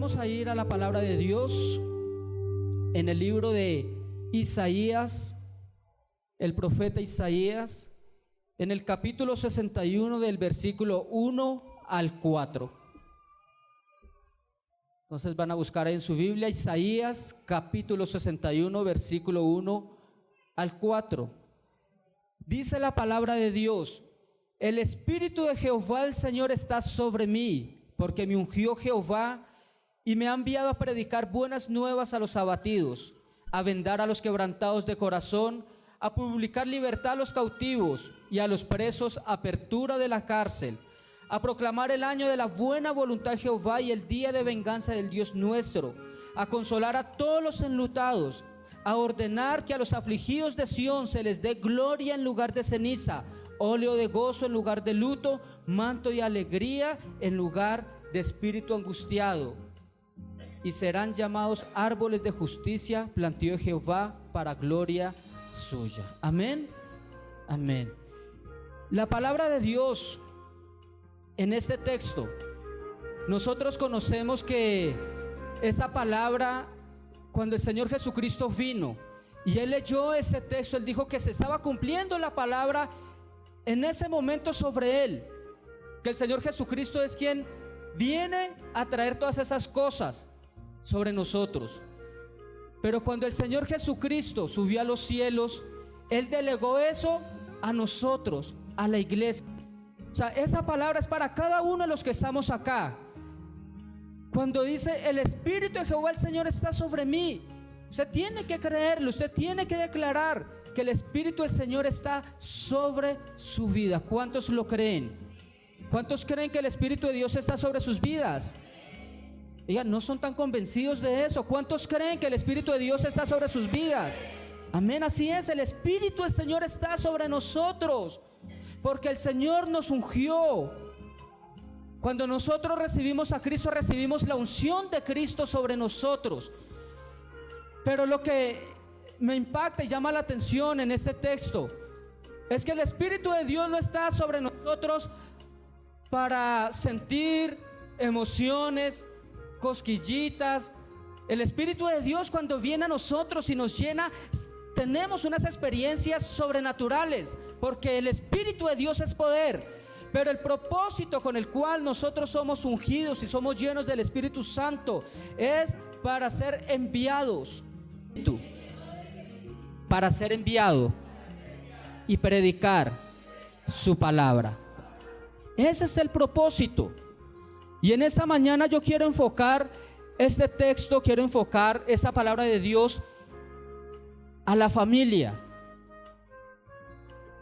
Vamos a ir a la palabra de Dios en el libro de Isaías, el profeta Isaías, en el capítulo 61 del versículo 1 al 4. Entonces van a buscar en su Biblia Isaías capítulo 61 versículo 1 al 4. Dice la palabra de Dios: el Espíritu de Jehová el Señor está sobre mí, porque me ungió Jehová y me ha enviado a predicar buenas nuevas a los abatidos, a vendar a los quebrantados de corazón, a publicar libertad a los cautivos y a los presos apertura de la cárcel, a proclamar el año de la buena voluntad de Jehová y el día de venganza del Dios nuestro, a consolar a todos los enlutados, a ordenar que a los afligidos de Sión se les dé gloria en lugar de ceniza, óleo de gozo en lugar de luto, manto de alegría en lugar de espíritu angustiado. Y serán llamados árboles de justicia, plantío de Jehová para gloria suya. Amén, amén. La palabra de Dios en este texto, nosotros conocemos que esa palabra, cuando el Señor Jesucristo vino y Él leyó ese texto, Él dijo que se estaba cumpliendo la palabra en ese momento sobre Él, que el Señor Jesucristo es quien viene a traer todas esas cosas sobre nosotros. Pero cuando el Señor Jesucristo subió a los cielos, Él delegó eso a nosotros, a la iglesia. O sea, esa palabra es para cada uno de los que estamos acá. Cuando dice el Espíritu de Jehová el Señor está sobre mí, usted tiene que creerlo, usted tiene que declarar que el Espíritu del Señor está sobre su vida. ¿Cuántos lo creen? ¿Cuántos creen que el Espíritu de Dios está sobre sus vidas? Oigan, no son tan convencidos de eso. ¿Cuántos creen que el Espíritu de Dios está sobre sus vidas? Amén, así es, el Espíritu del Señor está sobre nosotros, porque el Señor nos ungió. Cuando nosotros recibimos a Cristo, recibimos la unción de Cristo sobre nosotros. Pero lo que me impacta y llama la atención en este texto es que el Espíritu de Dios no está sobre nosotros para sentir emociones, cosquillitas. El Espíritu de Dios, cuando viene a nosotros y nos llena, tenemos unas experiencias sobrenaturales, porque el Espíritu de Dios es poder. Pero el propósito con el cual nosotros somos ungidos y somos llenos del Espíritu Santo es para ser enviados, para ser enviado y predicar su palabra. Ese es el propósito. Y en esta mañana yo quiero enfocar este texto, quiero enfocar esta palabra de Dios a la familia.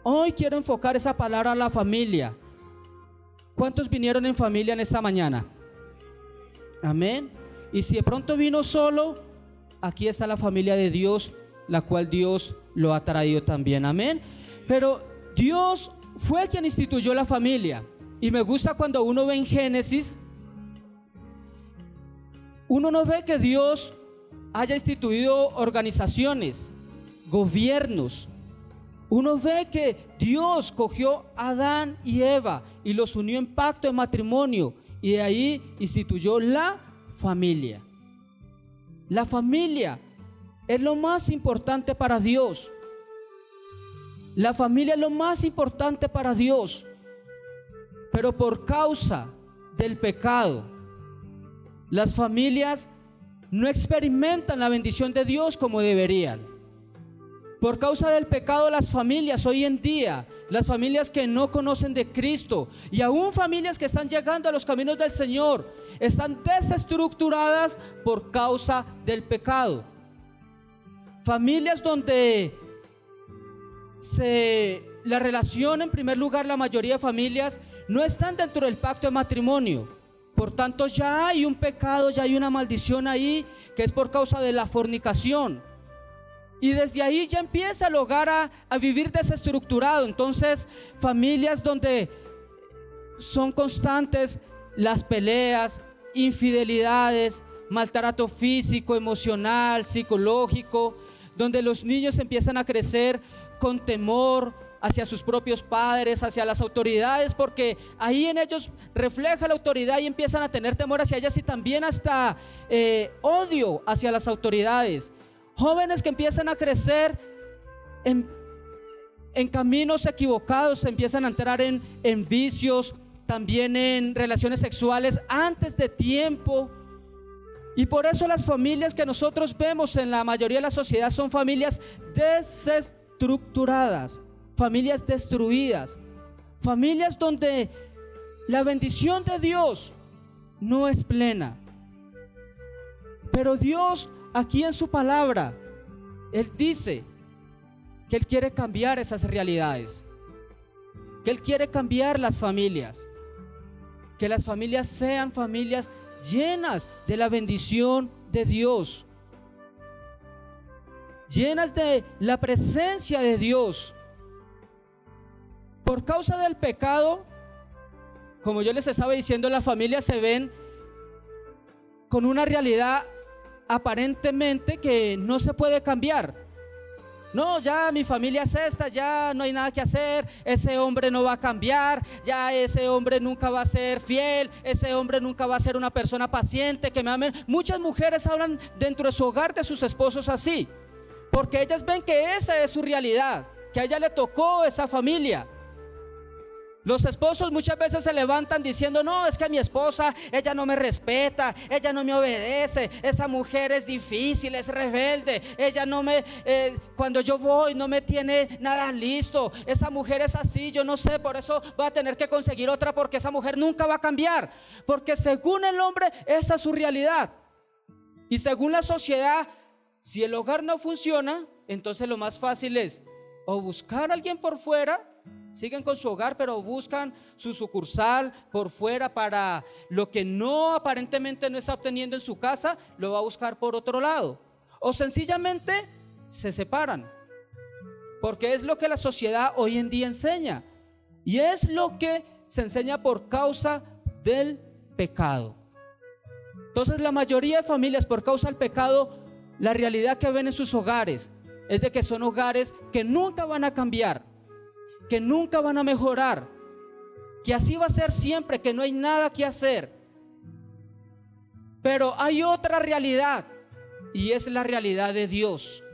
Hoy quiero enfocar esa palabra a la familia. ¿Cuántos vinieron en familia en esta mañana? Amén. Y si de pronto vino solo, aquí está la familia de Dios, la cual Dios lo ha traído también. Amén. Pero Dios fue quien instituyó la familia. Y me gusta cuando uno ve en Génesis, uno no ve que Dios haya instituido organizaciones, gobiernos. Uno ve que Dios cogió a Adán y Eva y los unió en pacto de matrimonio, y de ahí instituyó la familia. La familia es lo más importante para Dios. La familia es lo más importante para Dios. Pero por causa del pecado, las familias no experimentan la bendición de Dios como deberían. Por causa del pecado, las familias hoy en día, las familias que no conocen de Cristo, y aún familias que están llegando a los caminos del Señor, están desestructuradas por causa del pecado. Familias donde la relación, en primer lugar, la mayoría de familias no están dentro del pacto de matrimonio. Por tanto, ya hay un pecado, ya hay una maldición ahí, que es por causa de la fornicación. Y desde ahí ya empieza el hogar a vivir desestructurado. Entonces, familias donde son constantes las peleas, infidelidades, maltrato físico, emocional, psicológico, donde los niños empiezan a crecer con temor, hacia sus propios padres, hacia las autoridades, porque ahí en ellos refleja la autoridad y empiezan a tener temor hacia ellas y también hasta odio hacia las autoridades. Jóvenes que empiezan a crecer en caminos equivocados, empiezan a entrar en vicios, también en relaciones sexuales antes de tiempo. Y por eso las familias que nosotros vemos en la mayoría de la sociedad son familias desestructuradas, familias destruidas, familias donde la bendición de Dios no es plena. Pero Dios aquí en su palabra, Él dice que Él quiere cambiar esas realidades, que Él quiere cambiar las familias, que las familias sean familias llenas de la bendición de Dios, llenas de la presencia de Dios. Por causa del pecado, como yo les estaba diciendo, las familias se ven con una realidad aparentemente que no se puede cambiar. No, ya mi familia es esta, ya no hay nada que hacer, ese hombre no va a cambiar, ya ese hombre nunca va a ser fiel, ese hombre nunca va a ser una persona paciente, que me amen. Muchas mujeres hablan dentro de su hogar de sus esposos así, porque ellas ven que esa es su realidad, que a ella le tocó esa familia. Los esposos muchas veces se levantan diciendo: no, es que mi esposa, ella no me respeta, ella no me obedece, esa mujer es difícil, es rebelde, ella no me, cuando yo voy no me tiene nada listo, esa mujer es así, yo no sé, por eso voy a tener que conseguir otra, porque esa mujer nunca va a cambiar, porque según el hombre esa es su realidad. Y según la sociedad, si el hogar no funciona, entonces lo más fácil es o buscar a alguien por fuera. Siguen con su hogar, pero buscan su sucursal por fuera para lo que no aparentemente no está obteniendo en su casa, lo va a buscar por otro lado. O sencillamente se separan, porque es lo que la sociedad hoy en día enseña, y es lo que se enseña por causa del pecado. Entonces la mayoría de familias, por causa del pecado, la realidad que ven en sus hogares es de que son hogares que nunca van a cambiar, que nunca van a mejorar, que así va a ser siempre, que no hay nada que hacer. Pero hay otra realidad, y es la realidad de Dios,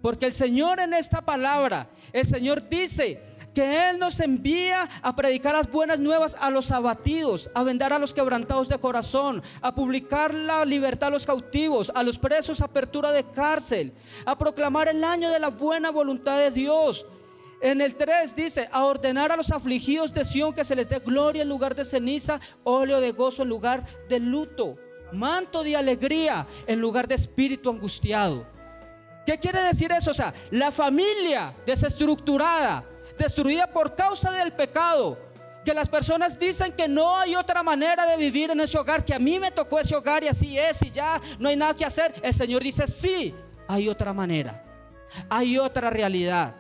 porque el Señor en esta palabra, el Señor dice que Él nos envía a predicar las buenas nuevas a los abatidos, a vendar a los quebrantados de corazón, a publicar la libertad a los cautivos, a los presos apertura de cárcel, a proclamar el año de la buena voluntad de Dios. En el 3 dice: a ordenar a los afligidos de Sión que se les dé gloria en lugar de ceniza, óleo de gozo en lugar de luto, manto de alegría en lugar de espíritu angustiado. ¿Qué quiere decir eso? O sea, la familia desestructurada, destruida por causa del pecado, que las personas dicen que no hay otra manera de vivir en ese hogar, que a mí me tocó ese hogar y así es y ya no hay nada que hacer. El Señor dice: sí, hay otra manera, hay otra realidad.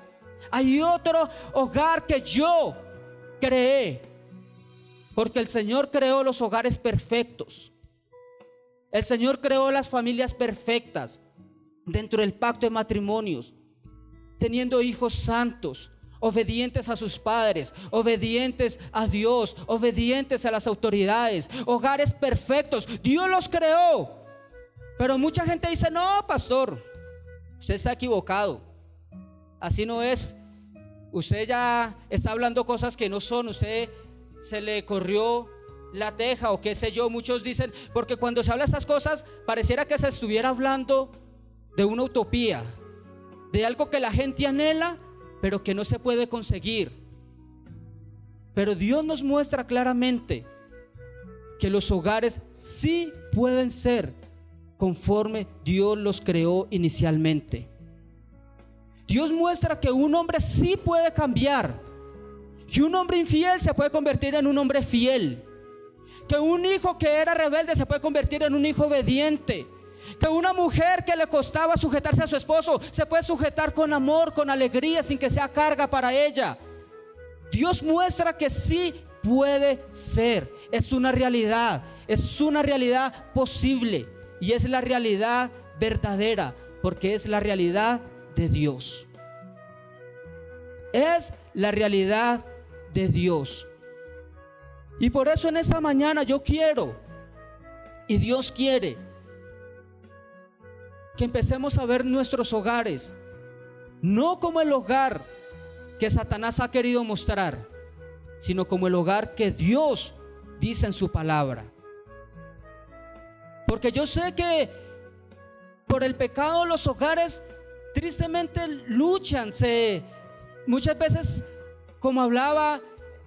Hay otro hogar que yo creé, porque el Señor creó los hogares perfectos. El Señor creó las familias perfectas dentro del pacto de matrimonios, teniendo hijos santos, obedientes a sus padres, obedientes a Dios, obedientes a las autoridades, hogares perfectos. Dios los creó. Pero mucha gente dice: no, pastor, usted está equivocado, así no es. Usted ya está hablando cosas que no son, usted se le corrió la teja o qué sé yo. Muchos dicen, porque cuando se habla de estas cosas pareciera que se estuviera hablando de una utopía, de algo que la gente anhela pero que no se puede conseguir. Pero Dios nos muestra claramente que los hogares sí pueden ser conforme Dios los creó inicialmente. Dios muestra que un hombre sí puede cambiar, que un hombre infiel se puede convertir en un hombre fiel, que un hijo que era rebelde se puede convertir en un hijo obediente, que una mujer que le costaba sujetarse a su esposo se puede sujetar con amor, con alegría, sin que sea carga para ella. Dios muestra que sí puede ser, es una realidad posible, y es la realidad verdadera, porque es la realidad de Dios. es la realidad de Dios. Y por eso en esta mañana yo quiero, y Dios quiere, que empecemos a ver nuestros hogares no como el hogar que Satanás ha querido mostrar, sino como el hogar que Dios dice en su palabra. Porque yo sé que por el pecado los hogares tristemente luchan, muchas veces, como hablaba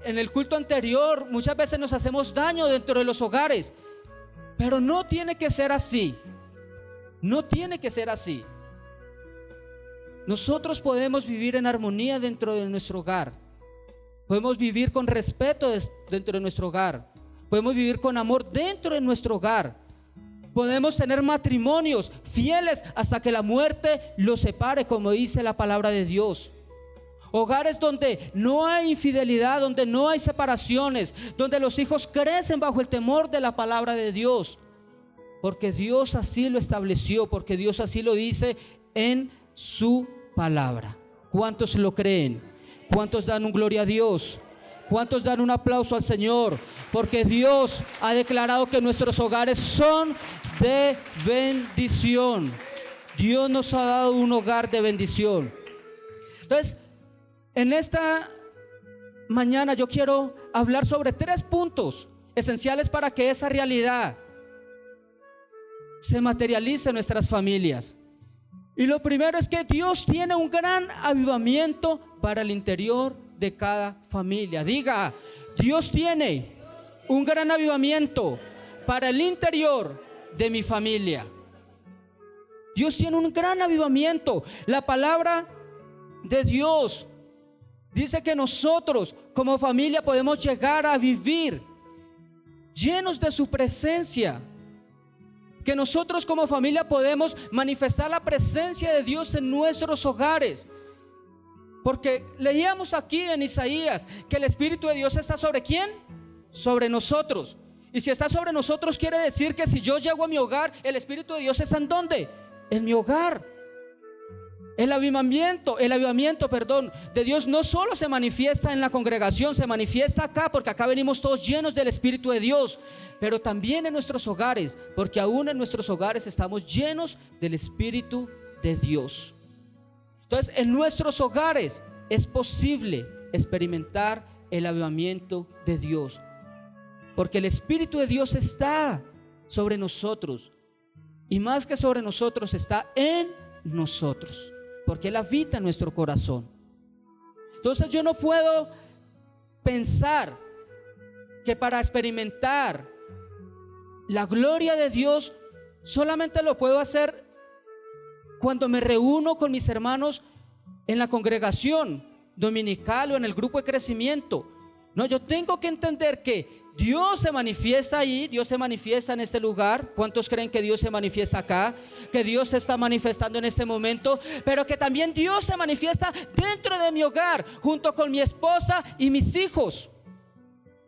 en el culto anterior, muchas veces nos hacemos daño dentro de los hogares, pero no tiene que ser así. No tiene que ser así. Nosotros podemos vivir en armonía dentro de nuestro hogar. Podemos vivir con respeto dentro de nuestro hogar. Podemos vivir con amor dentro de nuestro hogar. Podemos tener matrimonios fieles hasta que la muerte los separe, como dice la palabra de Dios. Hogares donde no hay infidelidad, donde no hay separaciones, donde los hijos crecen bajo el temor de la palabra de Dios. Porque Dios así lo estableció, porque Dios así lo dice en su palabra. ¿Cuántos lo creen? ¿Cuántos dan un gloria a Dios? ¿Cuántos dan un aplauso al Señor? Porque Dios ha declarado que nuestros hogares son de bendición. Dios nos ha dado un hogar de bendición. Entonces, en esta mañana yo quiero hablar sobre 3 puntos esenciales para que esa realidad se materializa en nuestras familias. Y lo primero es que Dios tiene un gran avivamiento para el interior de cada familia. Diga, Dios tiene un gran avivamiento para el interior de mi familia. Dios tiene un gran avivamiento. La palabra de Dios dice que nosotros como familia podemos llegar a vivir llenos de su presencia. Que nosotros como familia podemos manifestar la presencia de Dios en nuestros hogares. Porque leíamos aquí en Isaías que el Espíritu de Dios está ¿sobre quién? Sobre nosotros. Y si está sobre nosotros quiere decir que si yo llego a mi hogar, el Espíritu de Dios está ¿en dónde? En mi hogar. El avivamiento de Dios no solo se manifiesta en la congregación, se manifiesta acá, porque acá venimos todos llenos del Espíritu de Dios, pero también en nuestros hogares, porque aún en nuestros hogares estamos llenos del Espíritu de Dios. Entonces, en nuestros hogares es posible experimentar el avivamiento de Dios, porque el Espíritu de Dios está sobre nosotros, y más que sobre nosotros, está en nosotros, porque Él habita en nuestro corazón. Entonces yo no puedo pensar que para experimentar la gloria de Dios solamente lo puedo hacer cuando me reúno con mis hermanos en la congregación dominical o en el grupo de crecimiento. No, yo tengo que entender que Dios se manifiesta ahí, Dios se manifiesta en este lugar. ¿Cuántos creen que Dios se manifiesta acá? Que Dios se está manifestando en este momento, pero que también Dios se manifiesta dentro de mi hogar, junto con mi esposa y mis hijos.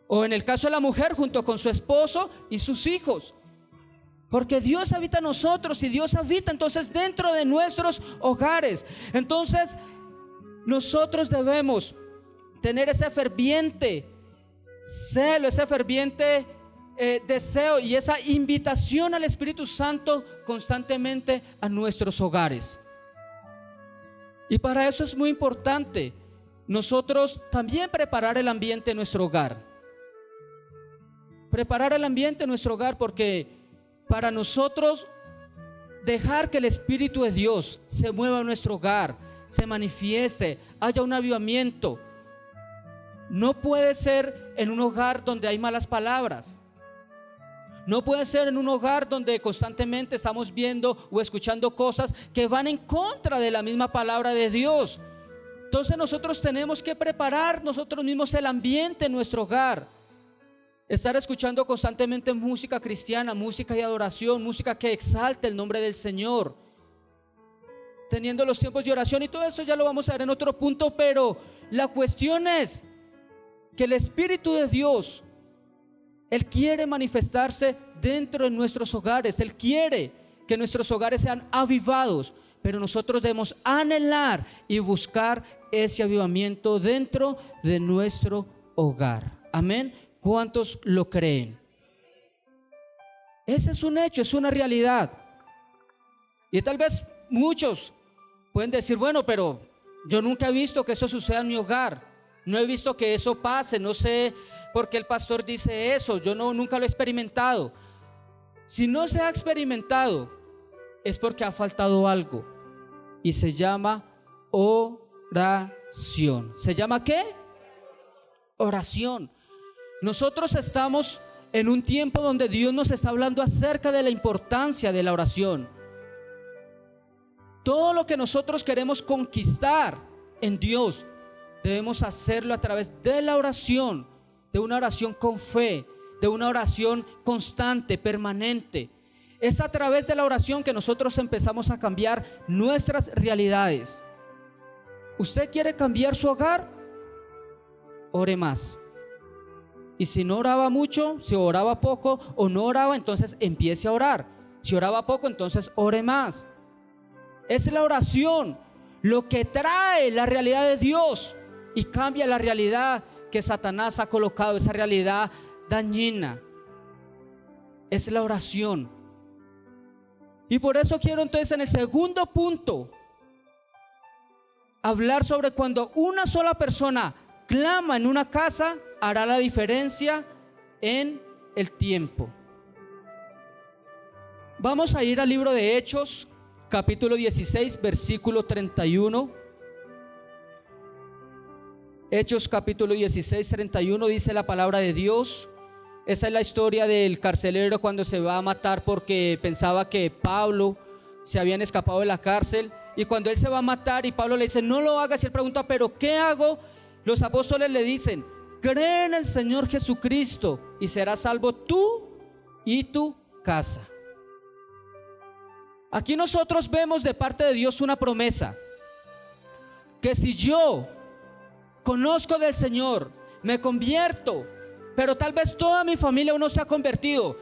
O en el caso de la mujer, junto con su esposo y sus hijos. Porque Dios habita en nosotros y Dios habita entonces dentro de nuestros hogares. Entonces, nosotros debemos tener ese ferviente celo, ese ferviente deseo y esa invitación al Espíritu Santo constantemente a nuestros hogares. Y para eso es muy importante nosotros también preparar el ambiente en nuestro hogar. Preparar el ambiente en nuestro hogar, porque para nosotros dejar que el Espíritu de Dios se mueva en nuestro hogar, se manifieste, haya un avivamiento, no puede ser en un hogar donde hay malas palabras. No puede ser en un hogar donde constantemente estamos viendo o escuchando cosas que van en contra de la misma palabra de Dios. Entonces nosotros tenemos que preparar nosotros mismos el ambiente en nuestro hogar. Estar escuchando constantemente música cristiana, música de adoración, música que exalte el nombre del Señor. Teniendo los tiempos de oración y todo eso ya lo vamos a ver en otro punto, pero la cuestión es que el Espíritu de Dios, Él quiere manifestarse dentro de nuestros hogares. Él quiere que nuestros hogares sean avivados, pero nosotros debemos anhelar y buscar ese avivamiento dentro de nuestro hogar. Amén. ¿Cuántos lo creen? Ese es un hecho, es una realidad. Y tal vez muchos pueden decir, bueno, pero yo nunca he visto que eso suceda en mi hogar. No he visto que eso pase, no sé por qué el pastor dice eso, yo nunca lo he experimentado. Si no se ha experimentado, es porque ha faltado algo y se llama oración. ¿Se llama qué? Oración. Nosotros estamos en un tiempo donde Dios nos está hablando acerca de la importancia de la oración. Todo lo que nosotros queremos conquistar en Dios, debemos hacerlo a través de la oración, de una oración con fe, de una oración constante, permanente. Es a través de la oración que nosotros empezamos a cambiar nuestras realidades. ¿Usted quiere cambiar su hogar? Ore más. Y si no oraba mucho, si oraba poco o no oraba, entonces empiece a orar. Si oraba poco, entonces ore más. Es la oración lo que trae la realidad de Dios y cambia la realidad que Satanás ha colocado, esa realidad dañina. Es la oración. Y por eso quiero entonces en el segundo punto hablar sobre cuando una sola persona clama en una casa, hará la diferencia en el tiempo. Vamos a ir al libro de Hechos, capítulo 16, versículo 31. Hechos capítulo 16, 31 dice la palabra de Dios. Esa es la historia del carcelero cuando se va a matar porque pensaba que Pablo se habían escapado de la cárcel. Y cuando él se va a matar y Pablo le dice, no lo hagas, y él pregunta, ¿pero qué hago? Los apóstoles le dicen, cree en el Señor Jesucristo y serás salvo tú y tu casa. Aquí nosotros vemos de parte de Dios una promesa, que si yo conozco del Señor, me convierto, pero tal vez toda mi familia aún no se ha convertido,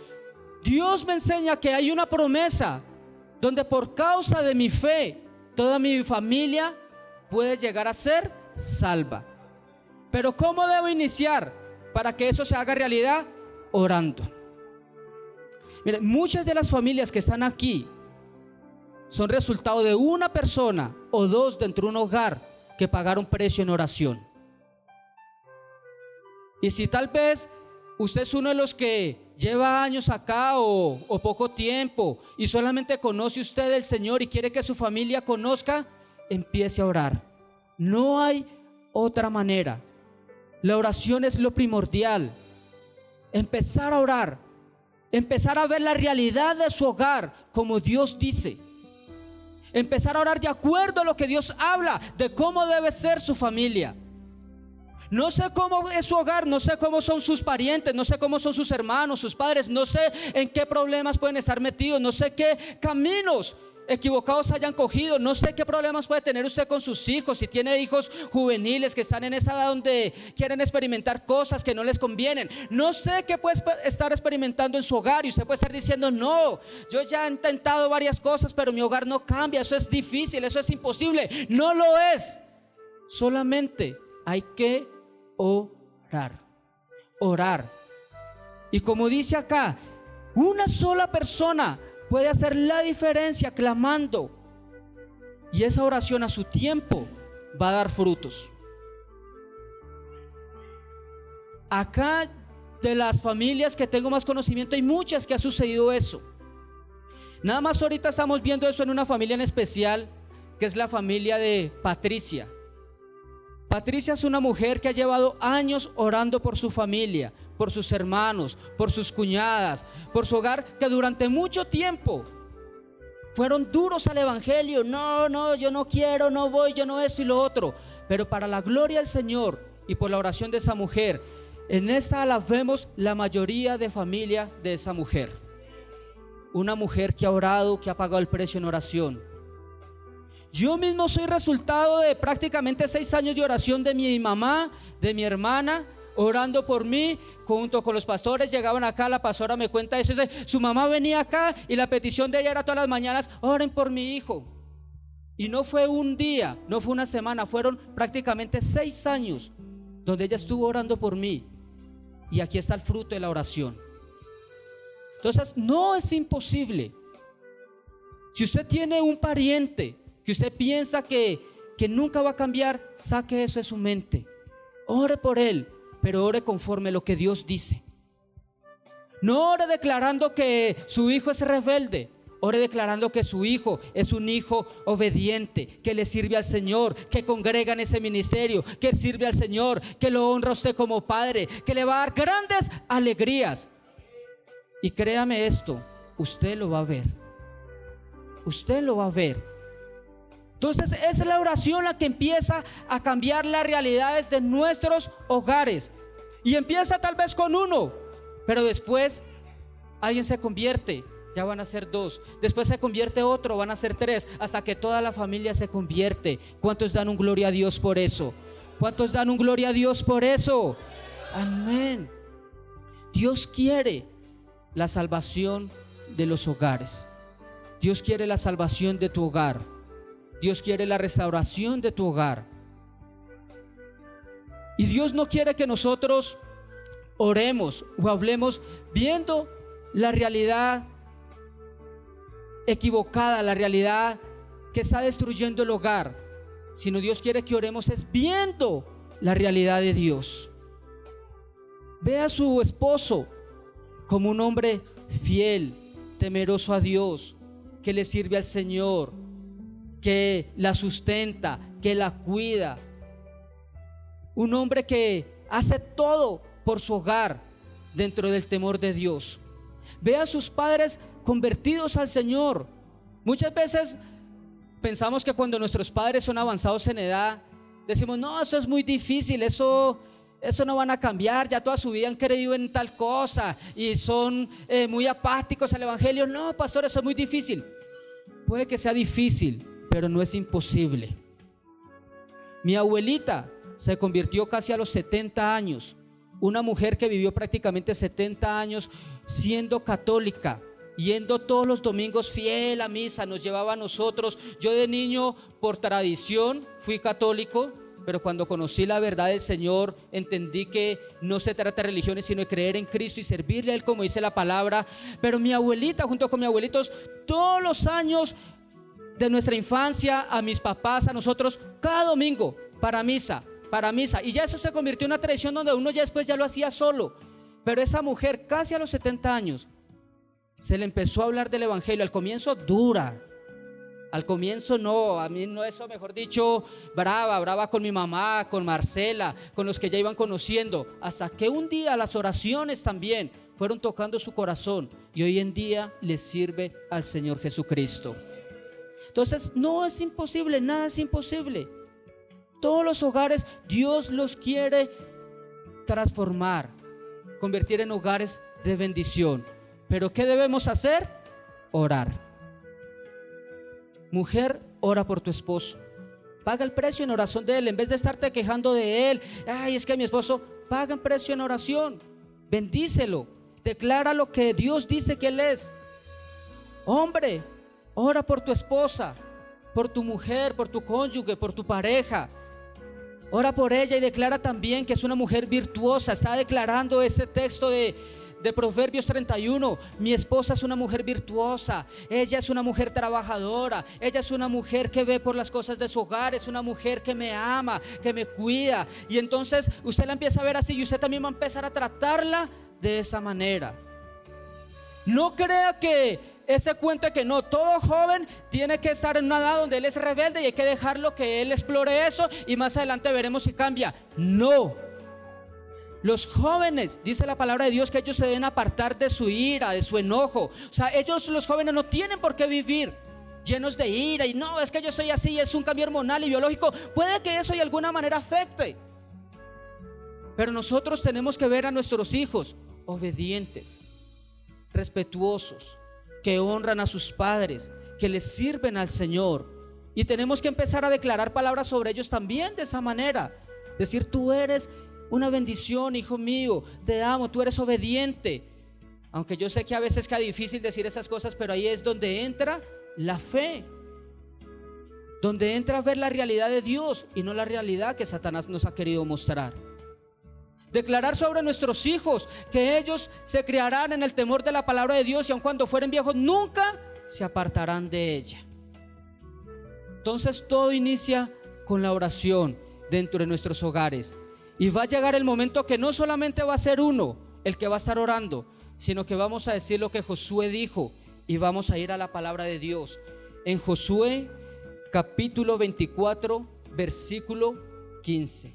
Dios me enseña que hay una promesa donde por causa de mi fe toda mi familia puede llegar a ser salva. Pero ¿cómo debo iniciar para que eso se haga realidad? Orando. Miren, muchas de las familias que están aquí son resultado de una persona o dos dentro de un hogar que pagaron precio en oración. Y si tal vez usted es uno de los que lleva años acá o poco tiempo y solamente conoce usted del Señor y quiere que su familia conozca, empiece a orar. No hay otra manera. La oración es lo primordial. Empezar a orar, empezar a ver la realidad de su hogar como Dios dice. Empezar a orar de acuerdo a lo que Dios habla de cómo debe ser su familia. No sé cómo es su hogar, no sé cómo son sus parientes, no sé cómo son sus hermanos, sus padres, no sé en qué problemas pueden estar metidos, no sé qué caminos equivocados hayan cogido, no sé qué problemas puede tener usted con sus hijos, si tiene hijos juveniles que están en esa edad donde quieren experimentar cosas que no les convienen, no sé qué puede estar experimentando en su hogar y usted puede estar diciendo, no, yo ya he intentado varias cosas pero mi hogar no cambia, eso es difícil, eso es imposible. No lo es, solamente hay que orar. Y como dice acá, una sola persona puede hacer la diferencia clamando, y esa oración a su tiempo va a dar frutos. Acá de las familias que tengo más conocimiento hay muchas que ha sucedido eso. Nada más ahorita estamos viendo eso en una familia en especial, que es la familia de Patricia. Patricia es una mujer que ha llevado años orando por su familia, por sus hermanos, por sus cuñadas, por su hogar, que durante mucho tiempo fueron duros al evangelio. No, yo no quiero, no voy, yo no esto y lo otro. Pero para la gloria del Señor y por la oración de esa mujer, en esta la vemos la mayoría de familia de esa mujer. Una mujer que ha orado, que ha pagado el precio en oración. Yo mismo soy resultado de prácticamente 6 años de oración de mi mamá, de mi hermana, orando por mí, junto con los pastores. Llegaban acá, la pastora me cuenta eso, su mamá venía acá y la petición de ella era todas las mañanas, oren por mi hijo. Y no fue un día, no fue una semana, fueron prácticamente 6 años donde ella estuvo orando por mí. Y aquí está el fruto de la oración. Entonces, no es imposible. Si usted tiene un pariente que usted piensa que nunca va a cambiar, saque eso de su mente. Ore por él, pero ore conforme a lo que Dios dice. No ore declarando que su hijo es rebelde. Ore declarando que su hijo es un hijo obediente, que le sirve al Señor, que congrega en ese ministerio, que sirve al Señor, que lo honra a usted como padre, que le va a dar grandes alegrías. Y créame esto, usted lo va a ver. Usted lo va a ver. Entonces esa es la oración la que empieza a cambiar las realidades de nuestros hogares. Y empieza tal vez con uno, pero después alguien se convierte. Ya van a ser 2, después se convierte otro, van a ser 3, hasta que toda la familia se convierte. ¿Cuántos dan un gloria a Dios por eso? ¿Cuántos dan un gloria a Dios por eso? Amén. Dios quiere la salvación de los hogares. Dios quiere la salvación de tu hogar. Dios quiere la restauración de tu hogar. Y Dios no quiere que nosotros oremos o hablemos viendo la realidad equivocada, la realidad que está destruyendo el hogar, sino Dios quiere que oremos es viendo la realidad de Dios. Ve a su esposo como un hombre fiel, temeroso a Dios, que le sirve al Señor, que la sustenta, que la cuida. Un hombre que hace todo por su hogar dentro del temor de Dios. Ve a sus padres convertidos al Señor. Muchas veces pensamos que cuando nuestros padres son avanzados en edad, decimos, no, eso es muy difícil, eso no van a cambiar, ya toda su vida han creído en tal cosa y son muy apáticos al evangelio. No, pastor, eso es muy difícil. Puede que sea difícil, pero no es imposible. Mi abuelita se convirtió casi a los 70 años, una mujer que vivió prácticamente 70 años siendo católica, yendo todos los domingos fiel a misa, nos llevaba a nosotros. Yo de niño por tradición fui católico, pero cuando conocí la verdad del Señor entendí que no se trata de religiones sino de creer en Cristo y servirle a Él como dice la palabra. Pero mi abuelita junto con mis abuelitos todos los años de nuestra infancia, a mis papás, a nosotros, cada domingo para misa, y ya eso se convirtió en una tradición donde uno ya después ya lo hacía solo. Pero esa mujer casi a los 70 años se le empezó a hablar del evangelio. Al comienzo dura, al comienzo no, a mí no, eso mejor dicho, brava con mi mamá, con Marcela, con los que ya iban conociendo, hasta que un día las oraciones también fueron tocando su corazón y hoy en día le sirve al Señor Jesucristo. Entonces no es imposible, nada es imposible. Todos los hogares Dios los quiere transformar, convertir en hogares de bendición. Pero ¿qué debemos hacer? Orar. Mujer, ora por tu esposo. Paga el precio en oración de él. En vez de estarte quejando de él, ay, es que mi esposo, paga el precio en oración. Bendícelo. Declara lo que Dios dice que él es. Hombre, ora por tu esposa, por tu mujer, por tu cónyuge, por tu pareja. Ora por ella y declara también que es una mujer virtuosa. Está declarando ese texto de Proverbios 31. Mi esposa es una mujer virtuosa, ella es una mujer trabajadora, ella es una mujer que ve por las cosas de su hogar, es una mujer que me ama, que me cuida. Y entonces usted la empieza a ver así y usted también va a empezar a tratarla de esa manera. No crea que ese cuento de que no, todo joven tiene que estar en una edad donde él es rebelde y hay que dejarlo que él explore eso y más adelante veremos si cambia. No. Los jóvenes, dice la palabra de Dios, que ellos se deben apartar de su ira, de su enojo. O sea, ellos, los jóvenes, no tienen por qué vivir llenos de ira y no, es que yo soy así, es un cambio hormonal y biológico. Puede que eso de alguna manera afecte, pero nosotros tenemos que ver a nuestros hijos obedientes, respetuosos, que honran a sus padres, que les sirven al Señor. Y tenemos que empezar a declarar palabras sobre ellos también de esa manera. Decir, tú eres una bendición, hijo mío, te amo, tú eres obediente. Aunque yo sé que a veces queda difícil decir esas cosas, pero ahí es donde entra la fe. donde entra a ver la realidad de Dios y no la realidad que Satanás nos ha querido mostrar. Declarar sobre nuestros hijos que ellos se criarán en el temor de la palabra de Dios y aun cuando fueren viejos nunca se apartarán de ella. Entonces todo inicia con la oración dentro de nuestros hogares, y va a llegar el momento que no solamente va a ser uno el que va a estar orando, sino que vamos a decir lo que Josué dijo y vamos a ir a la palabra de Dios. En Josué capítulo 24 versículo 15.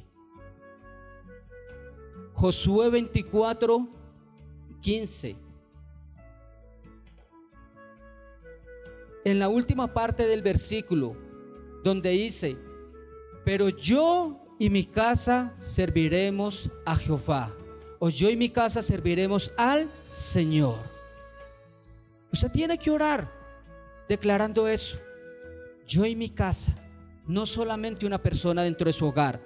Josué 24, 15. En la última parte del versículo, donde dice: pero yo y mi casa serviremos a Jehová, o yo y mi casa serviremos al Señor. Usted tiene que orar declarando eso: yo y mi casa. No solamente una persona dentro de su hogar,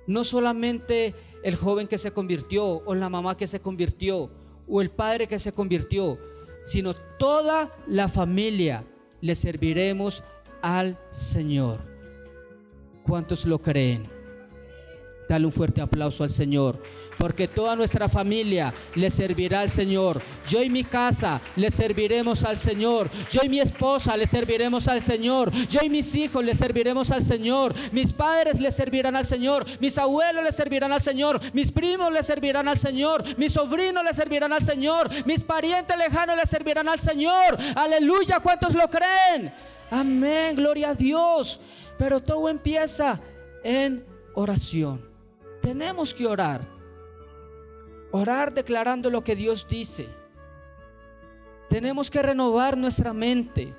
no solamente el joven que se convirtió, o la mamá que se convirtió, o el padre que se convirtió, sino toda la familia le serviremos al Señor. ¿Cuántos lo creen? Dale un fuerte aplauso al Señor, porque toda nuestra familia le servirá al Señor. Yo y mi casa le serviremos al Señor. Yo y mi esposa le serviremos al Señor. Yo y mis hijos le serviremos al Señor. Mis padres le servirán al Señor. Mis abuelos le servirán al Señor. Mis primos le servirán al Señor. Mis sobrinos le servirán al Señor. Mis parientes lejanos le servirán al Señor. Aleluya, ¿cuántos lo creen? Amén, gloria a Dios. Pero todo empieza en oración. Tenemos que orar. Orar declarando lo que Dios dice. Tenemos que renovar nuestra mente.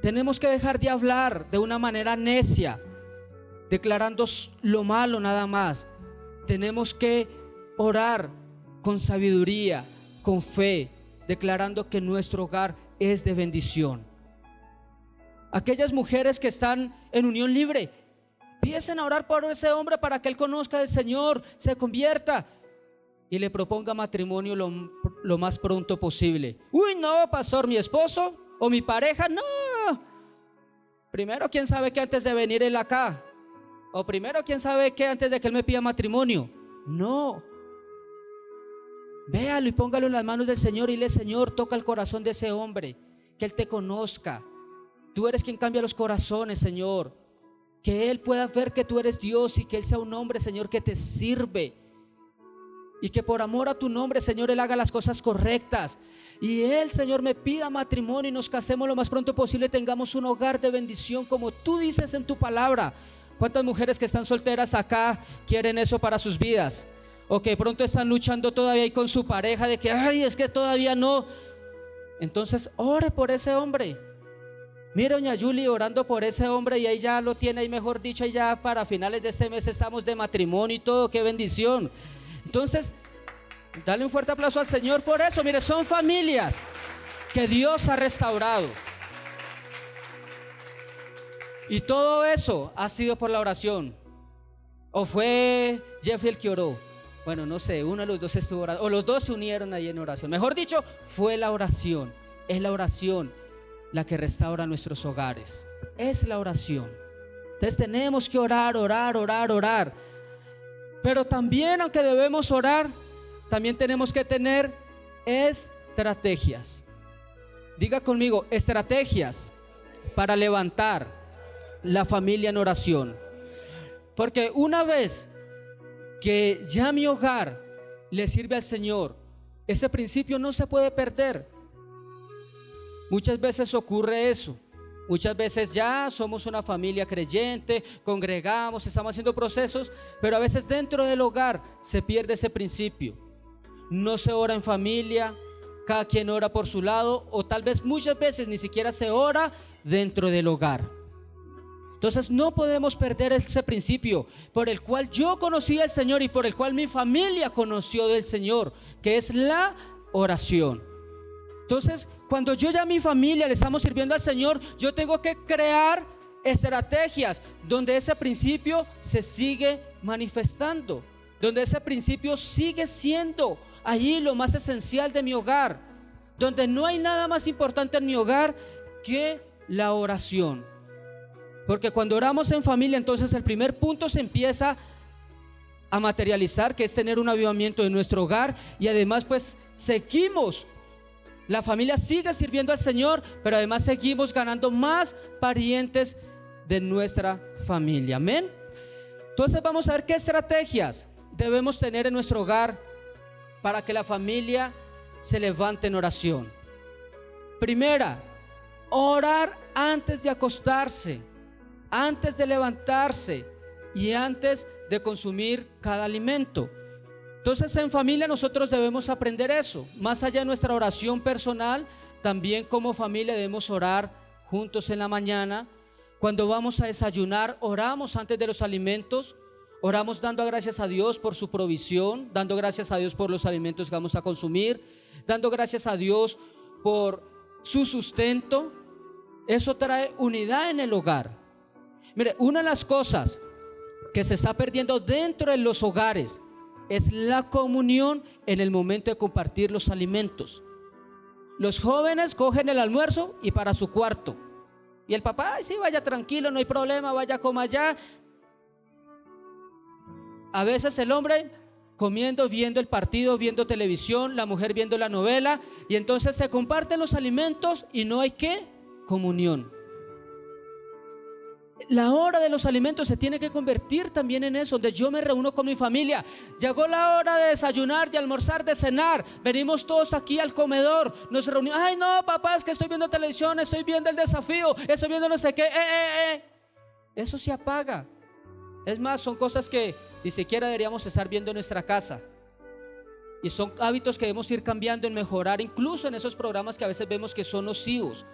Tenemos que dejar de hablar de una manera necia, declarando lo malo nada más. Tenemos que orar con sabiduría, con fe, declarando que nuestro hogar es de bendición. Aquellas mujeres que están en unión libre, empiecen a orar por ese hombre para que él conozca al Señor, se convierta y le proponga matrimonio lo más pronto posible. Uy, no, pastor, mi esposo o mi pareja, no. Primero, ¿quién sabe que antes de venir él acá? O primero, ¿quién sabe que antes de que él me pida matrimonio? No. Véalo y póngalo en las manos del Señor y dile: Señor, toca el corazón de ese hombre, que él te conozca. Tú eres quien cambia los corazones, Señor. Que él pueda ver que tú eres Dios y que él sea un hombre, Señor, que te sirve. Y que por amor a tu nombre, Señor, él haga las cosas correctas. Y él, Señor, me pida matrimonio y nos casemos lo más pronto posible. Tengamos un hogar de bendición como tú dices en tu palabra. ¿Cuántas mujeres que están solteras acá quieren eso para sus vidas? O que pronto están luchando todavía ahí con su pareja de que, ay, es que todavía no. Entonces, ore por ese hombre. Mira, doña Yuli orando por ese hombre y ahí ya lo tiene, ahí mejor dicho, ahí ya para finales de este mes estamos de matrimonio y todo. ¡Qué bendición! Entonces, dale un fuerte aplauso al Señor por eso. Mire, son familias que Dios ha restaurado. Y todo eso ha sido por la oración. ¿O fue Jeffrey el que oró? Bueno, no sé, uno de los dos estuvo orando, o los dos se unieron ahí en oración. Mejor dicho, fue la oración. Es la oración la que restaura nuestros hogares. Es la oración. Entonces tenemos que orar, orar, orar, orar. Pero también, aunque debemos orar, también tenemos que tener estrategias. Diga conmigo: estrategias para levantar la familia en oración. Porque una vez que ya mi hogar le sirve al Señor, ese principio no se puede perder. Muchas veces ocurre eso. Muchas veces ya somos una familia creyente, congregamos, estamos haciendo procesos, pero a veces dentro del hogar se pierde ese principio. No se ora en familia, cada quien ora por su lado, o tal vez muchas veces ni siquiera se ora dentro del hogar. Entonces no podemos perder ese principio por el cual yo conocí al Señor y por el cual mi familia conoció del Señor, que es la oración. Entonces, cuando yo ya a mi familia le estamos sirviendo al Señor, yo tengo que crear estrategias donde ese principio se sigue manifestando, donde ese principio sigue siendo ahí lo más esencial de mi hogar, donde no hay nada más importante en mi hogar que la oración. Porque cuando oramos en familia, entonces el primer punto se empieza a materializar, que es tener un avivamiento en nuestro hogar, y además pues seguimos, la familia sigue sirviendo al Señor, pero además seguimos ganando más parientes de nuestra familia. Amén. Entonces vamos a ver qué estrategias debemos tener en nuestro hogar para que la familia se levante en oración. Primera, orar antes de acostarse, antes de levantarse y antes de consumir cada alimento. Entonces en familia nosotros debemos aprender eso. Más allá de nuestra oración personal, también como familia debemos orar juntos en la mañana. Cuando vamos a desayunar, oramos antes de los alimentos. Oramos dando gracias a Dios por su provisión, dando gracias a Dios por los alimentos que vamos a consumir, dando gracias a Dios por su sustento. Eso trae unidad en el hogar. Mire, una de las cosas que se está perdiendo dentro de los hogares es la comunión en el momento de compartir los alimentos. Los jóvenes cogen el almuerzo y para su cuarto, y el papá, ay, sí, vaya tranquilo, no hay problema, vaya, coma allá. A veces el hombre comiendo, viendo el partido, viendo televisión, la mujer viendo la novela, y entonces se comparten los alimentos y no hay ¿qué? Comunión. La hora de los alimentos se tiene que convertir también en eso, donde yo me reúno con mi familia. Llegó la hora de desayunar, de almorzar, de cenar. Venimos todos aquí al comedor, nos reunimos. Ay, no, papá, es que estoy viendo televisión, estoy viendo El Desafío, estoy viendo no sé qué. Eso se apaga. Es más, son cosas que ni siquiera deberíamos estar viendo en nuestra casa. Y son hábitos que debemos ir cambiando, en mejorar, incluso en esos programas que a veces vemos que son nocivos.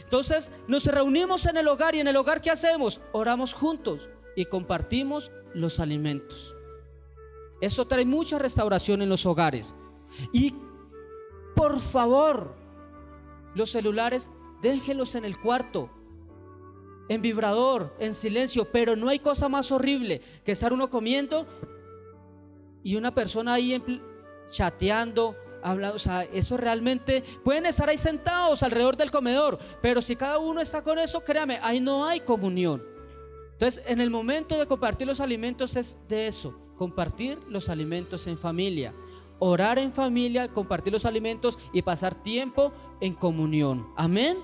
Entonces nos reunimos en el hogar, y en el hogar ¿qué hacemos? Oramos juntos y compartimos los alimentos. Eso trae mucha restauración en los hogares. Y por favor, los celulares déjenlos en el cuarto, en vibrador, en silencio. Pero no hay cosa más horrible que estar uno comiendo y una persona ahí chateando, hablando. O sea, eso realmente, pueden estar ahí sentados alrededor del comedor, pero si cada uno está con eso, créame, ahí no hay comunión. Entonces en el momento de compartir los alimentos es de eso, compartir los alimentos en familia, orar en familia, compartir los alimentos y pasar tiempo en comunión. Amén.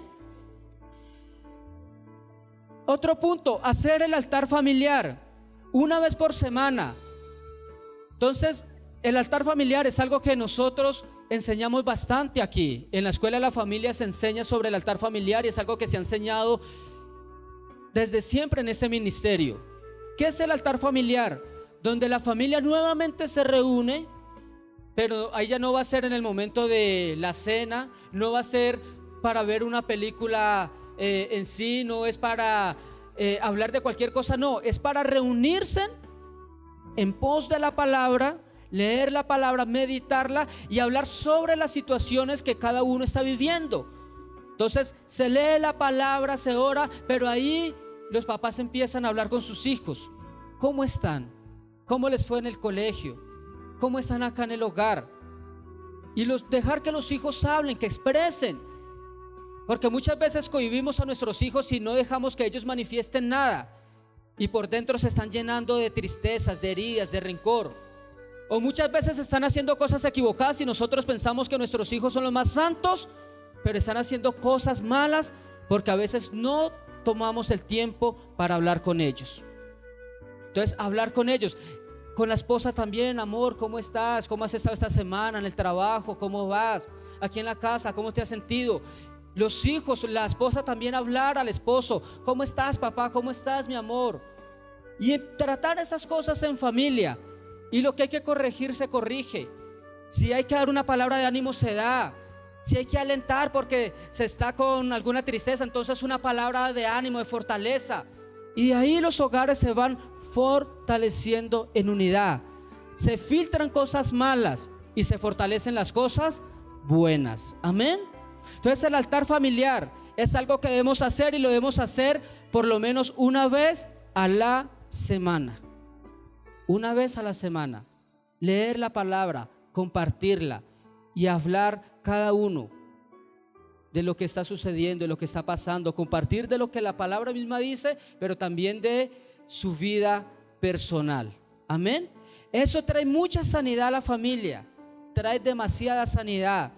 Otro punto, hacer el altar familiar una vez por semana. Entonces el altar familiar es algo que nosotros enseñamos bastante aquí. En la escuela de la familia se enseña sobre el altar familiar, y es algo que se ha enseñado desde siempre en este ministerio. ¿Qué es el altar familiar? Donde la familia nuevamente se reúne, pero ahí ya no va a ser en el momento de la cena, no va a ser para ver una película en sí, no es para hablar de cualquier cosa, no, es para reunirse en pos de la palabra, leer la palabra, meditarla y hablar sobre las situaciones que cada uno está viviendo. Entonces se lee la palabra, se ora, pero ahí los papás empiezan a hablar con sus hijos. ¿Cómo están? ¿Cómo les fue en el colegio? ¿Cómo están acá en el hogar? Y dejar que los hijos hablen, que expresen. Porque muchas veces cohibimos a nuestros hijos y no dejamos que ellos manifiesten nada, y por dentro se están llenando de tristezas, de heridas, de rencor. O muchas veces están haciendo cosas equivocadas y nosotros pensamos que nuestros hijos son los más santos, pero están haciendo cosas malas porque a veces no tomamos el tiempo para hablar con ellos. Entonces, hablar con ellos. Con la esposa también, amor, ¿cómo estás? ¿Cómo has estado esta semana en el trabajo? ¿Cómo vas? Aquí en la casa, ¿cómo te has sentido? Los hijos, la esposa también hablar al esposo. ¿Cómo estás, papá? ¿Cómo estás, mi amor? Y tratar esas cosas en familia. Y lo que hay que corregir se corrige. Si hay que dar una palabra de ánimo se da. Si hay que alentar porque se está con alguna tristeza, entonces una palabra de ánimo, de fortaleza. Y de ahí los hogares se van fortaleciendo en unidad. Se filtran cosas malas y se fortalecen las cosas buenas. Amén. Entonces el altar familiar es algo que debemos hacer, y lo debemos hacer por lo menos una vez a la semana. Una vez a la semana, leer la palabra, compartirla y hablar cada uno de lo que está sucediendo, de lo que está pasando, compartir de lo que la palabra misma dice, pero también de su vida personal. Amén. Eso trae mucha sanidad a la familia, trae demasiada sanidad.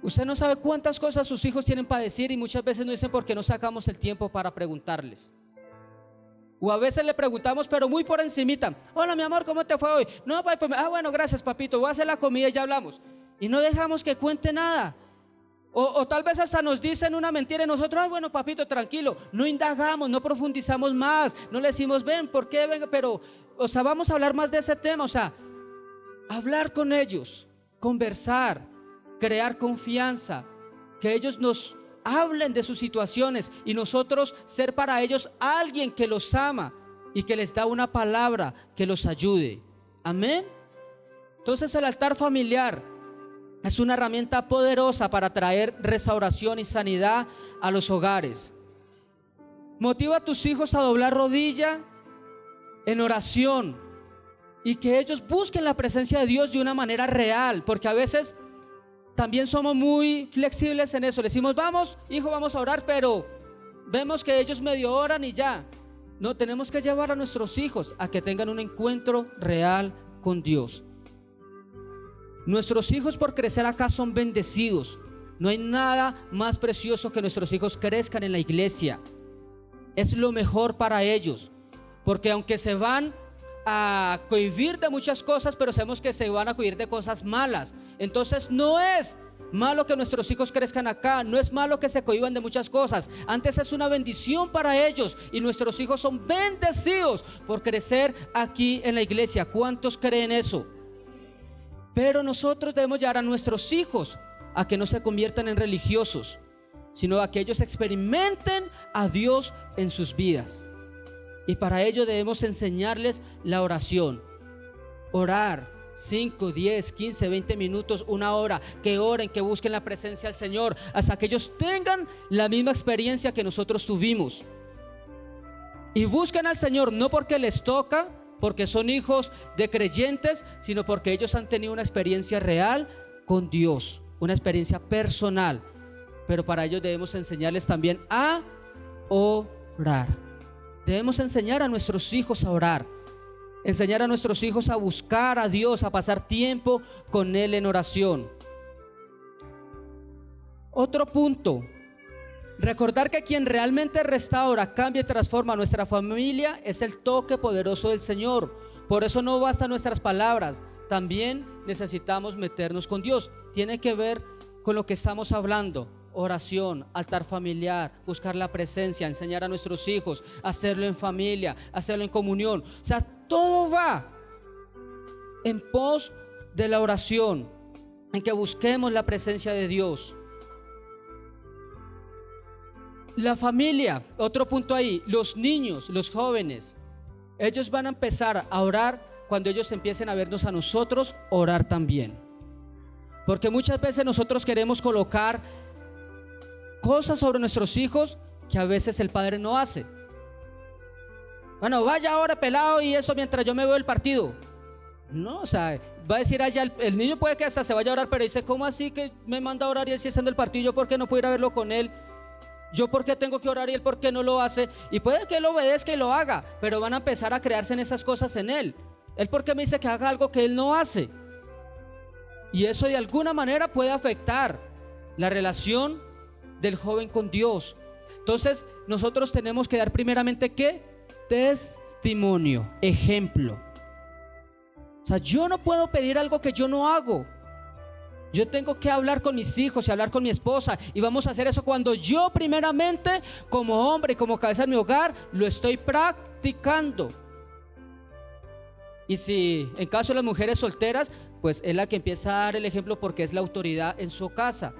Usted no sabe cuántas cosas sus hijos tienen para decir y muchas veces no dicen porque no sacamos el tiempo para preguntarles. O a veces le preguntamos pero muy por encimita: hola mi amor, ¿cómo te fue hoy? No, papi, bueno, gracias papito, voy a hacer la comida y ya hablamos. Y no dejamos que cuente nada. O tal vez hasta nos dicen una mentira y nosotros: bueno papito, tranquilo. No indagamos, no profundizamos más, no le decimos: ven, ¿por qué? Venga, pero, vamos a hablar más de ese tema. Hablar con ellos, conversar, crear confianza, que ellos nos hablen de sus situaciones y nosotros ser para ellos alguien que los ama y que les da una palabra que los ayude. Amén. Entonces el altar familiar es una herramienta poderosa para traer restauración y sanidad a los hogares. Motiva a tus hijos a doblar rodilla en oración y que ellos busquen la presencia de Dios de una manera real, porque a veces también somos muy flexibles en eso. Le decimos: vamos, hijo, vamos a orar, pero vemos que ellos medio oran y ya. No, tenemos que llevar a nuestros hijos a que tengan un encuentro real con Dios. Nuestros hijos por crecer acá son bendecidos. No hay nada más precioso que nuestros hijos crezcan en la iglesia. Es lo mejor para ellos, porque aunque se van a cohibir de muchas cosas, pero sabemos que se van a cohibir de cosas malas. Entonces no es malo que nuestros hijos crezcan acá, no es malo que se cohiban de muchas cosas. Antes es una bendición para ellos y nuestros hijos son bendecidos por crecer aquí en la iglesia. ¿Cuántos creen eso? Pero nosotros debemos llevar a nuestros hijos a que no se conviertan en religiosos, sino a que ellos experimenten a Dios en sus vidas. Y para ello debemos enseñarles la oración. Orar 5, 10, 15, 20 minutos, una hora, que oren, que busquen la presencia del Señor, hasta que ellos tengan la misma experiencia que nosotros tuvimos. Y busquen al Señor no porque les toca, porque son hijos de creyentes, sino porque ellos han tenido una experiencia real con Dios, una experiencia personal. Pero para ello debemos enseñarles también a orar. Debemos enseñar a nuestros hijos a orar, enseñar a nuestros hijos a buscar a Dios, a pasar tiempo con Él en oración. Otro punto: recordar que quien realmente restaura, cambia y transforma nuestra familia es el toque poderoso del Señor. Por eso no bastan nuestras palabras, también necesitamos meternos con Dios. Tiene que ver con lo que estamos hablando: oración, altar familiar, buscar la presencia, enseñar a nuestros hijos, hacerlo en familia, hacerlo en comunión. Todo va en pos de la oración, en que busquemos la presencia de Dios. La familia, otro punto ahí: los niños, los jóvenes, ellos van a empezar a orar cuando ellos empiecen a vernos a nosotros orar también. Porque muchas veces nosotros queremos colocar cosas sobre nuestros hijos que a veces el padre no hace. Bueno, vaya ahora pelado y eso mientras yo me veo el partido. No, va a decir allá, el niño puede que hasta se vaya a orar, pero dice: ¿cómo así que me manda a orar y él sí está en el partido? ¿Yo por qué no puedo ir a verlo con él? ¿Yo por qué tengo que orar y él por qué no lo hace? Y puede que él obedezca y lo haga, pero van a empezar a crearse en esas cosas en él. ¿Él por qué me dice que haga algo que él no hace? Y eso de alguna manera puede afectar la relación del joven con Dios. Entonces nosotros tenemos que dar primeramente ¿qué? Testimonio, ejemplo. Yo no puedo pedir algo que yo no hago. Yo tengo que hablar con mis hijos y hablar con mi esposa, y vamos a hacer eso cuando yo primeramente, como hombre y como cabeza de mi hogar, lo estoy practicando. Y si en caso de las mujeres solteras, pues es la que empieza a dar el ejemplo porque es la autoridad en su casa.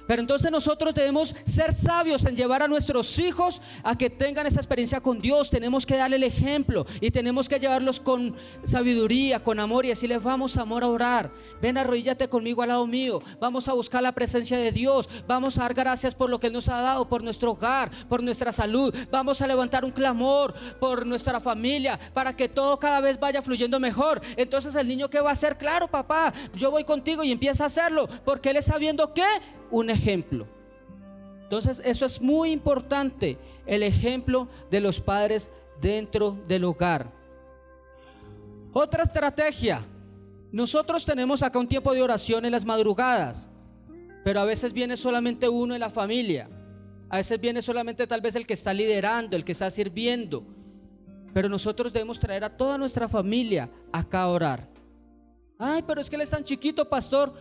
Pero entonces nosotros debemos ser sabios en llevar a nuestros hijos a que tengan esa experiencia con Dios. Tenemos que darle el ejemplo y tenemos que llevarlos con sabiduría, con amor, y decirles: vamos, amor, a orar. Ven, arrodíllate conmigo al lado mío. Vamos a buscar la presencia de Dios. Vamos a dar gracias por lo que Él nos ha dado, por nuestro hogar, por nuestra salud. Vamos a levantar un clamor por nuestra familia para que todo cada vez vaya fluyendo mejor. Entonces el niño, ¿qué va a hacer? Claro, papá, yo voy contigo, y empieza a hacerlo porque él está viendo ¿qué? Un ejemplo. Entonces eso es muy importante, el ejemplo de los padres dentro del hogar. Otra estrategia, nosotros tenemos acá un tiempo de oración en las madrugadas, pero a veces viene solamente uno en la familia, a veces viene solamente tal vez el que está liderando, el que está sirviendo, pero nosotros debemos traer a toda nuestra familia acá a orar. Ay, pero es que él es tan chiquito, pastor.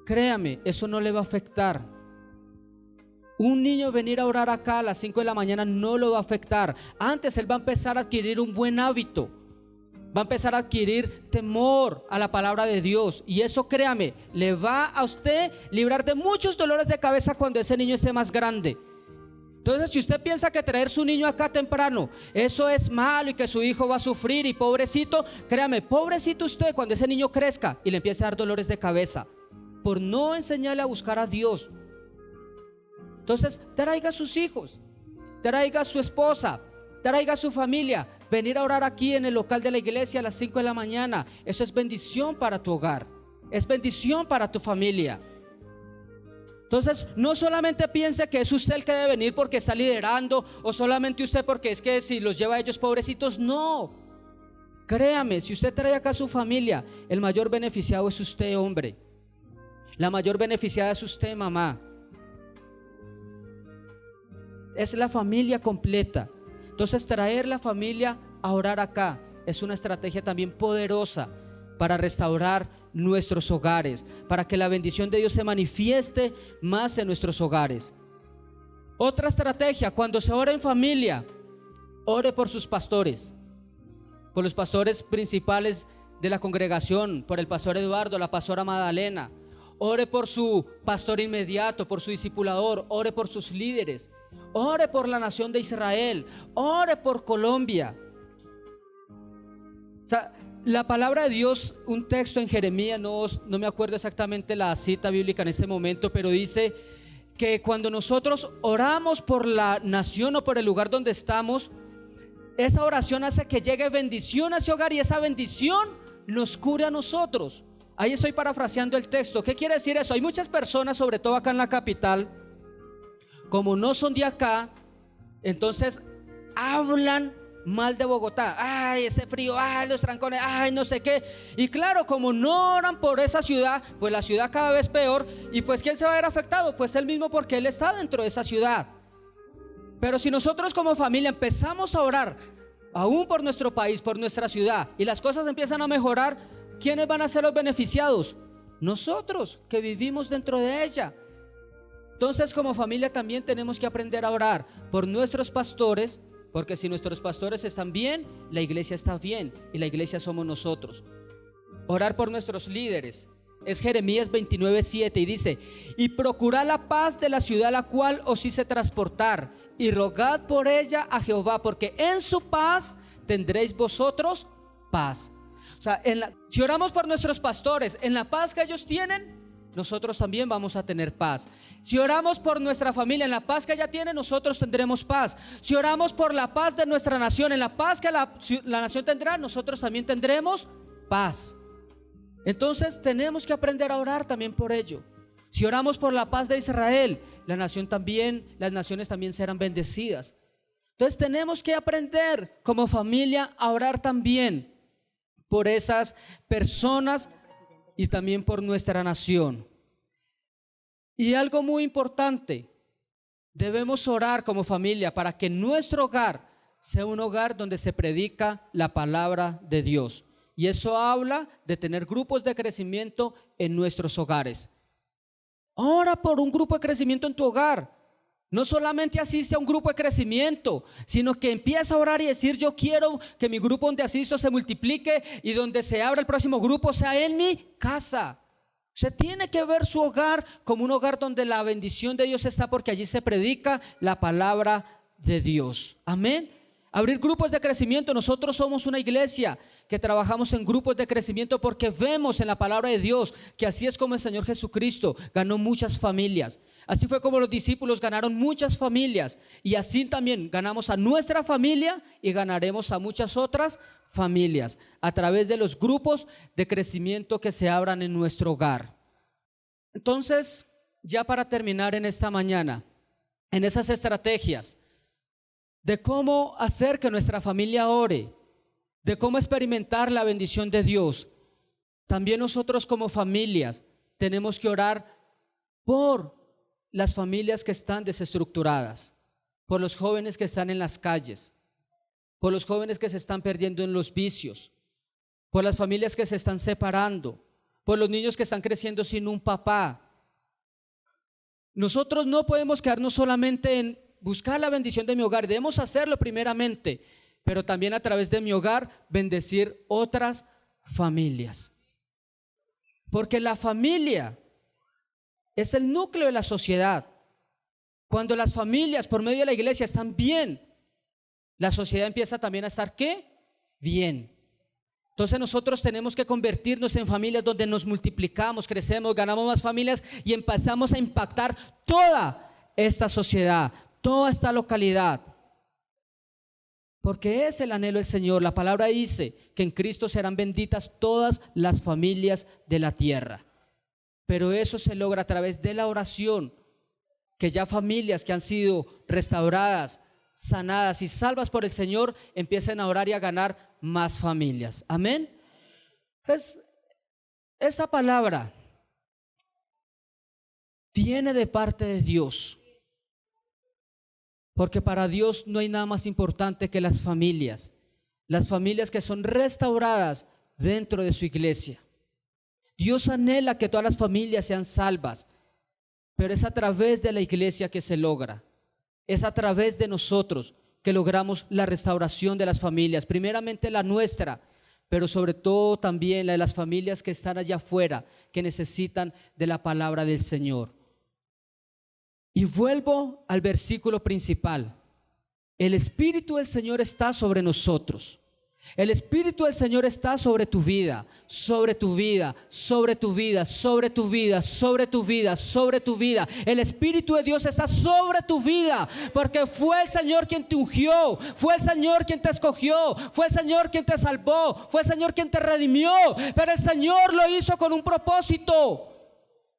Créame, eso no le va a afectar. Un niño venir a orar acá a las 5 de la mañana no lo va a afectar. Antes él va a empezar a adquirir un buen hábito, va a empezar a adquirir temor a la palabra de Dios, y eso, créame, le va a usted librar de muchos dolores de cabeza cuando ese niño esté más grande. Entonces, si usted piensa que traer su niño acá temprano, eso es malo y que su hijo va a sufrir y pobrecito, créame, pobrecito usted cuando ese niño crezca y le empiece a dar dolores de cabeza por no enseñarle a buscar a Dios. Entonces, traiga a sus hijos, traiga a su esposa, traiga a su familia, venir a orar aquí en el local de la iglesia a las 5 de la mañana. Eso es bendición para tu hogar, es bendición para tu familia. Entonces, no solamente piense que es usted el que debe venir porque está liderando, o solamente usted porque es que si los lleva a ellos pobrecitos. No, créame, si usted trae acá a su familia, el mayor beneficiado es usted, hombre. La mayor beneficiada es usted, mamá. Es la familia completa. Entonces, traer la familia a orar acá es una estrategia también poderosa para restaurar nuestros hogares, para que la bendición de Dios se manifieste más en nuestros hogares. Otra estrategia, cuando se ora en familia, ore por sus pastores, por los pastores principales de la congregación, por el pastor Eduardo, la pastora Magdalena. Ore por su pastor inmediato, por su discipulador, ore por sus líderes, ore por la nación de Israel, ore por Colombia. O sea, la palabra de Dios, un texto en Jeremías, no me acuerdo exactamente la cita bíblica en este momento, pero dice que cuando nosotros oramos por la nación o por el lugar donde estamos, esa oración hace que llegue bendición a ese hogar, y esa bendición nos cure a nosotros. Ahí estoy parafraseando el texto. ¿Qué quiere decir eso? Hay muchas personas, sobre todo acá en la capital, como no son de acá, entonces hablan mal de Bogotá. Ay, ese frío, ay, los trancones, ay, no sé qué. Y claro, como no oran por esa ciudad, pues la ciudad cada vez peor. Y pues ¿quién se va a ver afectado? Pues él mismo, porque él está dentro de esa ciudad. Pero si nosotros como familia empezamos a orar aún por nuestro país, por nuestra ciudad, y las cosas empiezan a mejorar, ¿quiénes van a ser los beneficiados? Nosotros, que vivimos dentro de ella. Entonces, como familia también tenemos que aprender a orar por nuestros pastores, porque si nuestros pastores están bien, la iglesia está bien, y la iglesia somos nosotros. Orar por nuestros líderes. Es Jeremías 29:7, y dice: y procurad la paz de la ciudad a la cual os hice transportar, y rogad por ella a Jehová, porque en su paz tendréis vosotros paz. O sea, si oramos por nuestros pastores, en la paz que ellos tienen, nosotros también vamos a tener paz. Si oramos por nuestra familia, en la paz que ella tiene, nosotros tendremos paz. Si oramos por la paz de nuestra nación, en la paz que la nación tendrá, nosotros también tendremos paz. Entonces tenemos que aprender a orar también por ello. Si oramos por la paz de Israel, las naciones también serán bendecidas. Entonces tenemos que aprender como familia a orar también por esas personas y también por nuestra nación. Y algo muy importante, debemos orar como familia para que nuestro hogar sea un hogar donde se predica la palabra de Dios. Y eso habla de tener grupos de crecimiento en nuestros hogares. Ora por un grupo de crecimiento en tu hogar. No solamente asiste a un grupo de crecimiento, sino que empieza a orar y decir: yo quiero que mi grupo donde asisto se multiplique, y donde se abra el próximo grupo sea en mi casa. Se tiene que ver su hogar como un hogar donde la bendición de Dios está, porque allí se predica la palabra de Dios. Amén. Abrir grupos de crecimiento. Nosotros somos una iglesia que trabajamos en grupos de crecimiento porque vemos en la palabra de Dios que así es como el Señor Jesucristo ganó muchas familias. Así fue como los discípulos ganaron muchas familias, y así también ganamos a nuestra familia y ganaremos a muchas otras familias a través de los grupos de crecimiento que se abran en nuestro hogar. Entonces, ya para terminar en esta mañana, en esas estrategias de cómo hacer que nuestra familia ore, de cómo experimentar la bendición de Dios. También nosotros como familias tenemos que orar por las familias que están desestructuradas, por los jóvenes que están en las calles, por los jóvenes que se están perdiendo en los vicios, por las familias que se están separando, por los niños que están creciendo sin un papá. Nosotros no podemos quedarnos solamente en buscar la bendición de mi hogar, debemos hacerlo primeramente, pero también a través de mi hogar bendecir otras familias. Porque la familia es el núcleo de la sociedad. Cuando las familias por medio de la iglesia están bien, la sociedad empieza también a estar ¿qué? Bien. Entonces nosotros tenemos que convertirnos en familias donde nos multiplicamos, crecemos, ganamos más familias y empezamos a impactar toda esta sociedad, toda esta localidad. Porque es el anhelo del Señor. La palabra dice que en Cristo serán benditas todas las familias de la tierra. Pero eso se logra a través de la oración, que ya familias que han sido restauradas, sanadas y salvas por el Señor empiecen a orar y a ganar más familias. Amén. Entonces, esta palabra viene de parte de Dios. Porque para Dios no hay nada más importante que las familias que son restauradas dentro de su iglesia. Dios anhela que todas las familias sean salvas, pero es a través de la iglesia que se logra. Es a través de nosotros que logramos la restauración de las familias, primeramente la nuestra, pero sobre todo también la de las familias que están allá afuera, que necesitan de la palabra del Señor. Y vuelvo al versículo principal. El Espíritu del Señor está sobre nosotros. El Espíritu del Señor está sobre tu vida, sobre tu vida, sobre tu vida, sobre tu vida, sobre tu vida, sobre tu vida. El Espíritu de Dios está sobre tu vida, porque fue el Señor quien te ungió, fue el Señor quien te escogió, fue el Señor quien te salvó, fue el Señor quien te redimió, pero el Señor lo hizo con un propósito.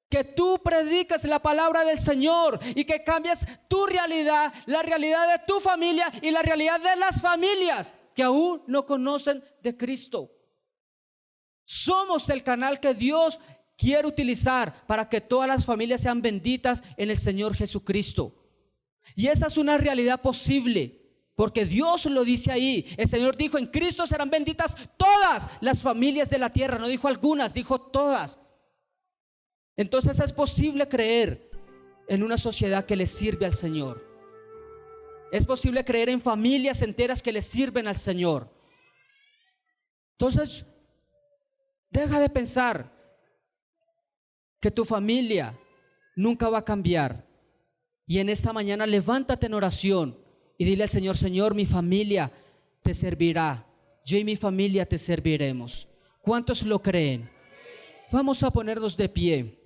Que tú predicas la palabra del Señor y que cambies tu realidad, la realidad de tu familia y la realidad de las familias que aún no conocen de Cristo. Somos el canal que Dios quiere utilizar para que todas las familias sean benditas en el Señor Jesucristo. Y esa es una realidad posible, porque Dios lo dice ahí. El Señor dijo: en Cristo serán benditas todas las familias de la tierra. No dijo algunas, dijo todas. Entonces es posible creer en una sociedad que le sirve al Señor. Es posible creer en familias enteras que le sirven al Señor. Entonces, deja de pensar que tu familia nunca va a cambiar. Y en esta mañana levántate en oración y dile al Señor: Señor, mi familia te servirá. Yo y mi familia te serviremos. ¿Cuántos lo creen? Vamos a ponernos de pie.